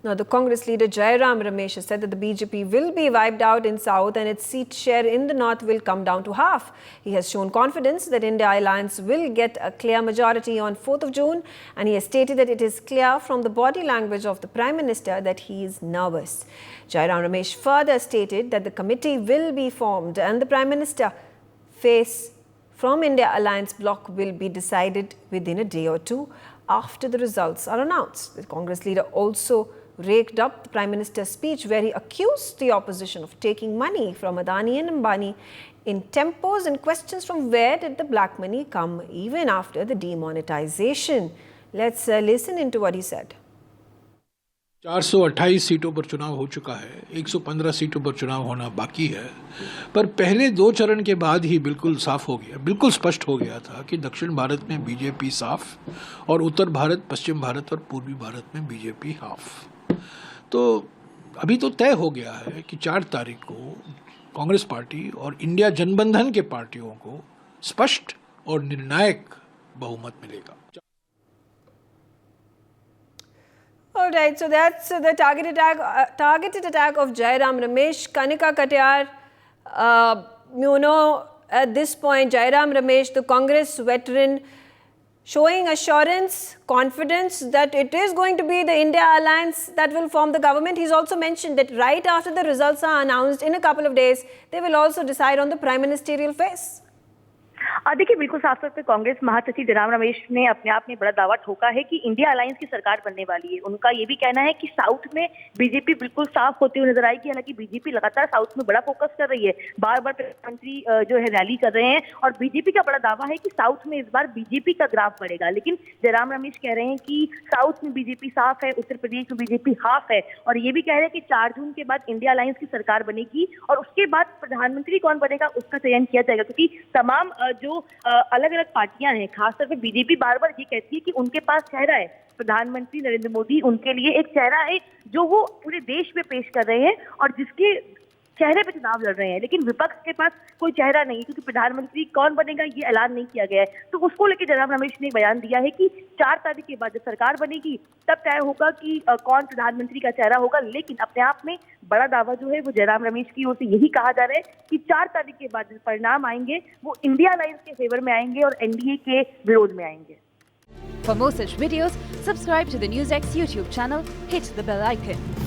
Now, the Congress leader Jairam Ramesh has said that the BJP will be wiped out in South and its seat share in the North will come down to half. He has shown confidence that India Alliance will get a clear majority on 4th of June, and he has stated that it is clear from the body language of the Prime Minister that he is nervous. Jairam Ramesh further stated that the committee will be formed and the Prime Minister face from India Alliance bloc will be decided within a day or two after the results are announced. The Congress leader also raked up the Prime Minister's speech where he accused the opposition of taking money from Adani and Ambani in tempos and questions from where did the black money come even after the demonetization. Let's listen into what he said. 428 सीटों पर चुनाव हो चुका है, 115 सीटों पर चुनाव होना बाकी है, पर पहले 2 चरण के बाद ही बिल्कुल साफ हो गया, बिल्कुल स्पष्ट हो गया था कि दक्षिण भारत में बीजेपी साफ और उत्तर भारत, पश्चिम भारत और पूर्वी भारत में बीजेपी हाफ। तो अभी तो तय हो गया है कि 4 तारीख को कांग्रेस पार्टी और इंडिया जनबंधन के पार्टियों को स्पष्ट और निर्णायक बहुमत मिलेगा। All right, so that's the targeted attack of Jairam Ramesh. Kanika Katiyar, at this point, Jairam Ramesh, the Congress veteran, showing assurance, confidence that it is going to be the India Alliance that will form the government. He's also mentioned that right after the results are announced in a couple of days, they will also decide on the prime ministerial face. देखिए, बिल्कुल साफ तौर पे कांग्रेस महासचिव जयराम रमेश ने अपने आप में बड़ा दावा ठोका है कि इंडिया अलायंस की सरकार बनने वाली है। उनका ये भी कहना है कि साउथ में बीजेपी बिल्कुल साफ होती हुई नजर आएगी। हालांकि बीजेपी लगातार साउथ में बड़ा फोकस कर रही है, बार बार प्रधानमंत्री जो है रैली कर रहे हैं और बीजेपी का बड़ा दावा है कि साउथ में इस बार बीजेपी का ग्राफ बढ़ेगा। लेकिन जयराम रमेश कह रहे हैं कि साउथ में बीजेपी साफ है, उत्तर प्रदेश में बीजेपी हाफ है और ये भी कह रहे हैं कि 4 जून के बाद इंडिया अलायंस की सरकार बनेगी और उसके बाद प्रधानमंत्री कौन बनेगा उसका चयन किया जाएगा। क्योंकि तमाम जो अलग अलग पार्टियां हैं, खासतौर पे बीजेपी बार बार ये कहती है कि उनके पास चेहरा है, प्रधानमंत्री नरेंद्र मोदी उनके लिए एक चेहरा है जो वो पूरे देश में पेश कर रहे हैं और जिसके चेहरे पे चुनाव लड़ रहे हैं। लेकिन विपक्ष के पास कोई चेहरा नहीं, क्योंकि प्रधानमंत्री कौन बनेगा ये ऐलान नहीं किया गया है। तो उसको लेकर जयराम रमेश ने बयान दिया है कि 4 तारीख के बाद जब सरकार बनेगी तब तय होगा कि कौन प्रधानमंत्री का चेहरा होगा। लेकिन अपने आप में बड़ा दावा जो है वो जयराम रमेश की ओर से यही कहा जा रहा है कि 4 तारीख के बाद जो परिणाम आएंगे वो इंडिया अलायंस के फेवर में आएंगे और एनडीए के विरोध में आएंगे। For more such videos, subscribe to the NewsX YouTube channel, hit the bell icon.